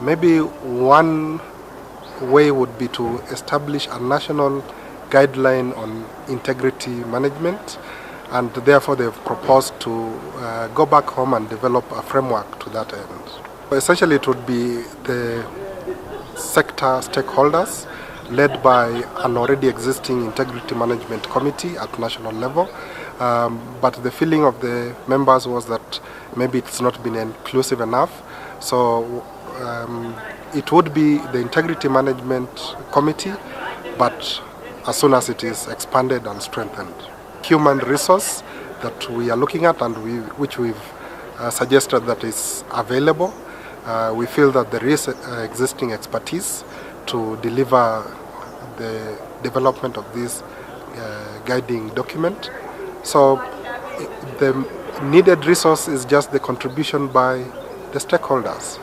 Maybe one way would be to establish a national guideline on integrity management, and therefore they've proposed to go back home and develop a framework to that end. Essentially, it would be the sector stakeholders led by an already existing integrity management committee at national level. But the feeling of the members was that maybe it's not been inclusive enough. So it would be the integrity management committee, but as soon as it is expanded and strengthened. Human resource that we are looking at and which we've suggested that is available. We feel that there is existing expertise to deliver the development of this guiding document. So the needed resource is just the contribution by the stakeholders.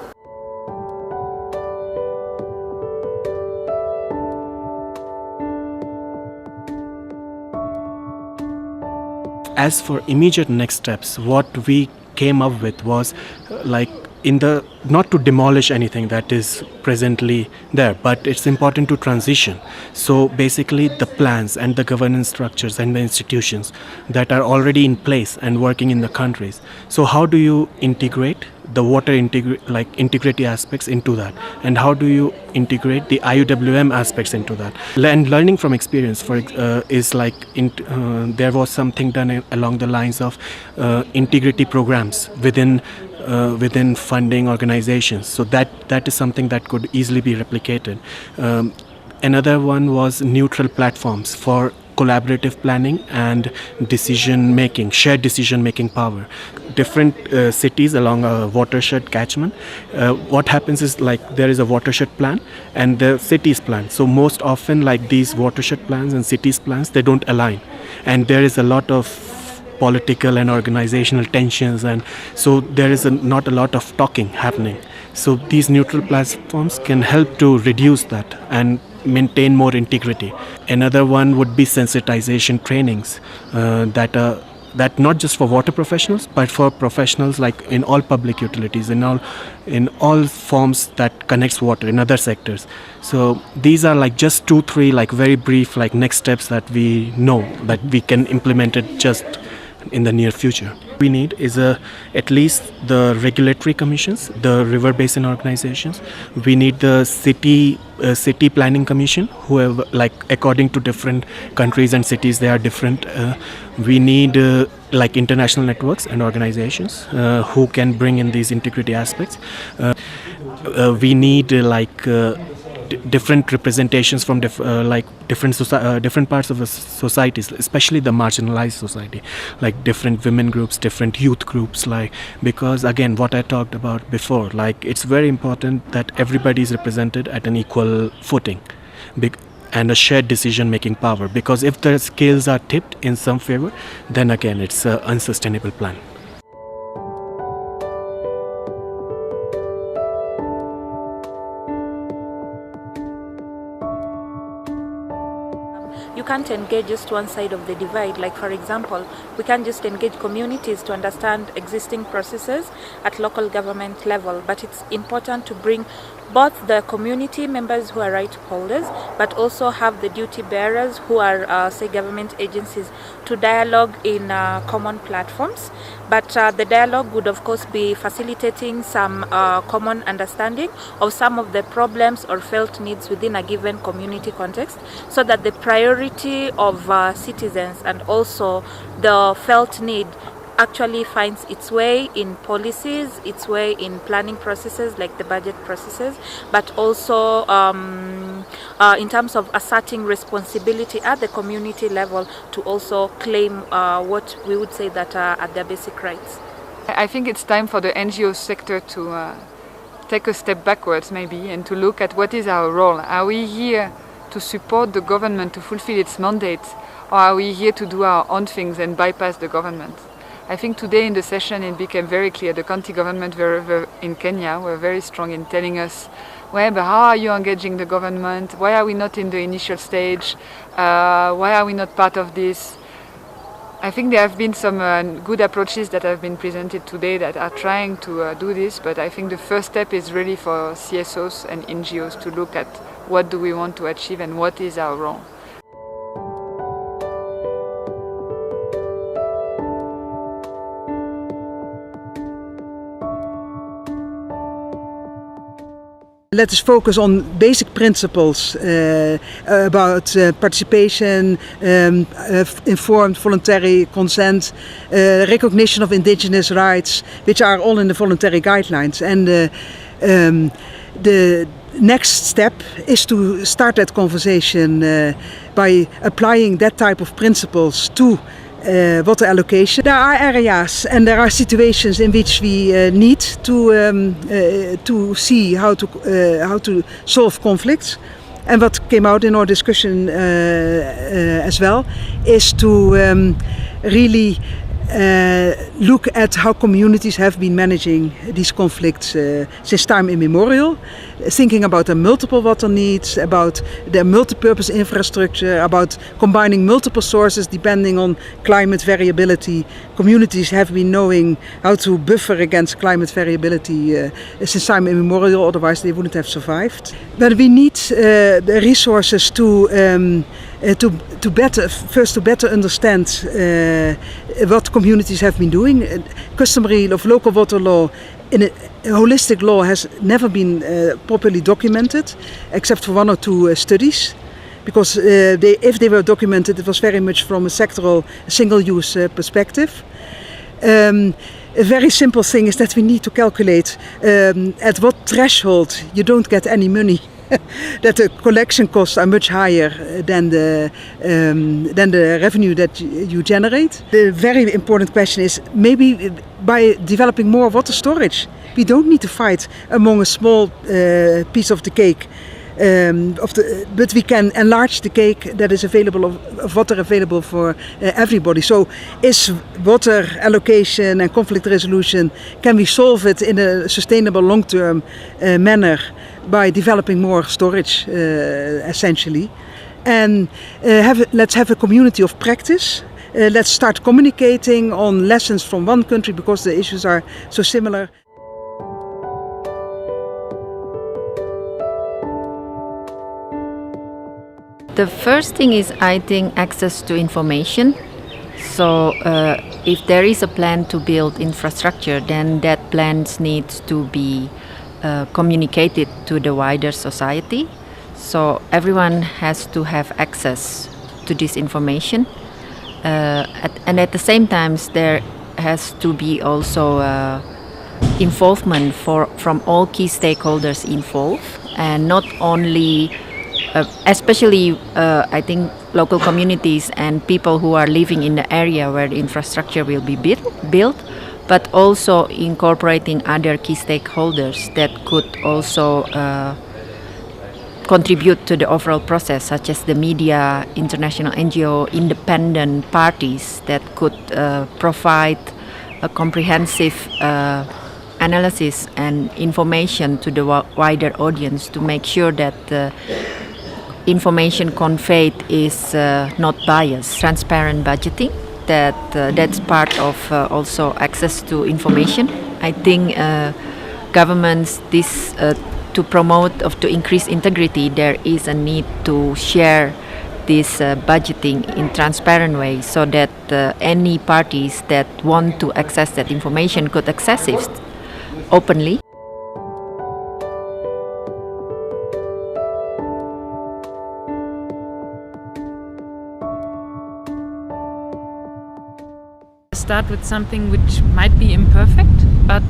As for immediate next steps, what we came up with was not to demolish anything that is presently there, but it's important to transition. So basically the plans and the governance structures and the institutions that are already in place and working in the countries. So how do you integrate the water integrity aspects into that, and how do you integrate the IUWM aspects into that? And learning from experience there was something done along the lines of integrity programs within funding organizations. So that is something that could easily be replicated. Another one was neutral platforms for collaborative planning and shared decision making power. Different cities along a watershed catchment, what happens is there is a watershed plan and the cities plan. So most often these watershed plans and cities plans, they don't align, and there is a lot of political and organizational tensions, and so there is not a lot of talking happening. So these neutral platforms can help to reduce that and maintain more integrity. Another one would be sensitization trainings that not just for water professionals but for professionals in all public utilities, in all forms that connects water in other sectors. So these are just 2-3 very brief next steps that we know that we can implement it just in the near future. We need is at least the regulatory commissions, the river basin organizations. We need the city planning commission, who have according to different countries and cities they are different. We need international networks and organizations who can bring in these integrity aspects. We need different representations from different parts of the societies, especially the marginalized society, different women groups, different youth groups, because again what I talked about before, it's very important that everybody is represented at an equal footing and a shared decision making power, because if the scales are tipped in some favor, then again it's an unsustainable plan. You can't engage just one side of the divide. For example, we can't just engage communities to understand existing processes at local government level, but it's important to bring both the community members who are right holders, but also have the duty bearers who are, say, government agencies to dialogue in common platforms. But the dialogue would of course be facilitating some common understanding of some of the problems or felt needs within a given community context, so that the priority of citizens and also the felt need actually finds its way in policies, its way in planning processes like the budget processes, but also in terms of asserting responsibility at the community level to also claim what we would say that are their basic rights. I think it's time for the NGO sector to take a step backwards maybe and to look at what is our role. Are we here to support the government to fulfill its mandate, or are we here to do our own things and bypass the government? I think today in the session it became very clear. The county government in Kenya were very strong in telling us, well, but how are you engaging the government? Why are we not in the initial stage? Why are we not part of this? I think there have been some good approaches that have been presented today that are trying to do this, but I think the first step is really for CSOs and NGOs to look at what do we want to achieve and what is our role. Let us focus on basic principles about participation, informed voluntary consent, recognition of indigenous rights, which are all in the voluntary guidelines. And the next step is to start that conversation by applying that type of principles to water allocation. There are areas and there are situations in which we need to see how to solve conflicts. And what came out in our discussion as well is to really look at how communities have been managing these conflicts since time immemorial, thinking about their multiple water needs, about their multi-purpose infrastructure, about combining multiple sources depending on climate variability. Communities have been knowing how to buffer against climate variability since time immemorial, otherwise they wouldn't have survived. But we need the resources to better understand what communities have been doing. Customary of local water law in a holistic law has never been properly documented, except for one or two studies. Because if they were documented, it was very much from a sectoral, single-use perspective. A very simple thing is that we need to calculate at what threshold you don't get any money. That the collection costs are much higher than the revenue that you generate. The very important question is maybe by developing more water storage, we don't need to fight among a small piece of the cake. But we can enlarge the cake that is available of water available for everybody. So is water allocation and conflict resolution, can we solve it in a sustainable long-term manner by developing more storage essentially? And let's have a community of practice. Let's start communicating on lessons from one country because the issues are so similar. The first thing is, I think, access to information. So if there is a plan to build infrastructure, then that plan needs to be communicated to the wider society. So everyone has to have access to this information. And at the same time, there has to be also involvement from all key stakeholders involved, and not only especially I think local communities and people who are living in the area where the infrastructure will be built, but also incorporating other key stakeholders that could also contribute to the overall process, such as the media, international NGO, independent parties that could provide a comprehensive analysis and information to the wider audience to make sure that information conveyed is not biased. Transparent budgeting, that's part of also access to information. I think governments to promote to increase integrity, there is a need to share this budgeting in transparent way so that any parties that want to access that information could access it openly. Start with something which might be imperfect, but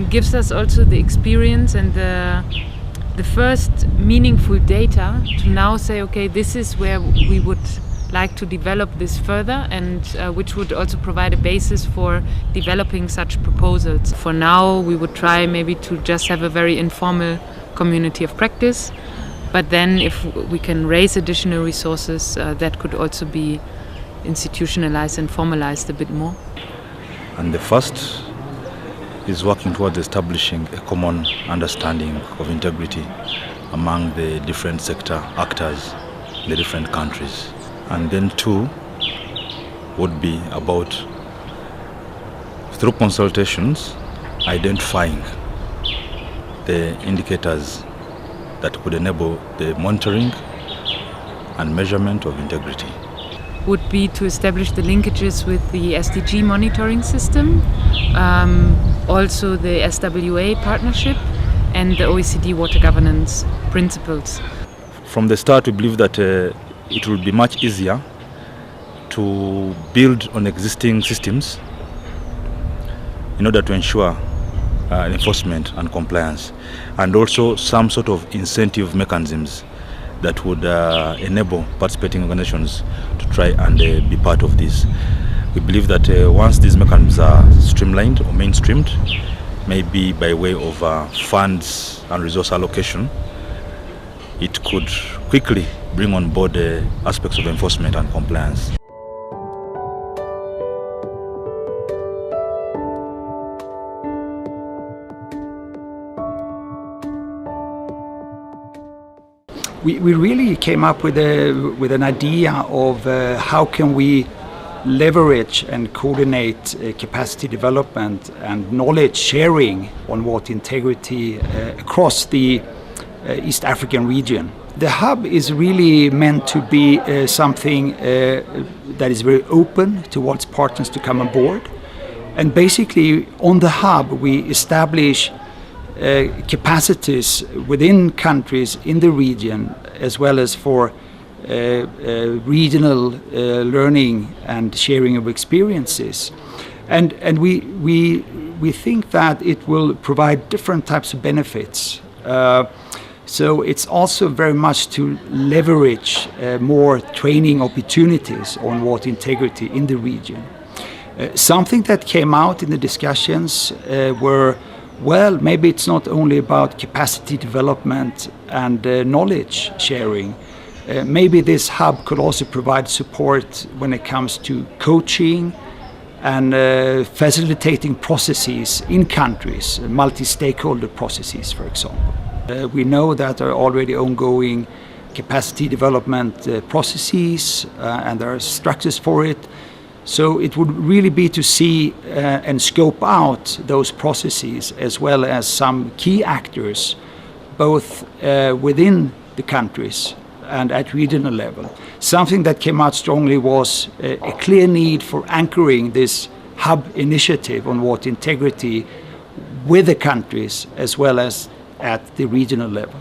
gives us also the experience and the first meaningful data to now say, okay, this is where we would like to develop this further, and which would also provide a basis for developing such proposals. For now, we would try maybe to just have a very informal community of practice, but then if we can raise additional resources, that could also be institutionalized and formalized a bit more. And the first is working towards establishing a common understanding of integrity among the different sector actors in the different countries. And then two, would be about, through consultations, identifying the indicators that could enable the monitoring and measurement of integrity. Would be to establish the linkages with the SDG monitoring system, also the SWA partnership and the OECD water governance principles. From the start, we believe that it will be much easier to build on existing systems in order to ensure enforcement and compliance, and also some sort of incentive mechanisms that would enable participating organizations to try and be part of this. We believe that once these mechanisms are streamlined or mainstreamed, maybe by way of funds and resource allocation, it could quickly bring on board aspects of enforcement and compliance. We really came up with an idea of how can we leverage and coordinate capacity development and knowledge sharing on water integrity across the East African region. The hub is really meant to be something that is very open towards partners to come on board. And basically on the hub we establish capacities within countries in the region, as well as for regional learning and sharing of experiences. And we think that it will provide different types of benefits. So it's also very much to leverage more training opportunities on water integrity in the region. Something that came out in the discussions were, well, maybe it's not only about capacity development and knowledge sharing. Maybe this hub could also provide support when it comes to coaching and facilitating processes in countries, multi-stakeholder processes, for example. We know that there are already ongoing capacity development processes and there are structures for it. So it would really be to see and scope out those processes, as well as some key actors, both within the countries and at regional level. Something that came out strongly was a clear need for anchoring this hub initiative on water integrity with the countries, as well as at the regional level.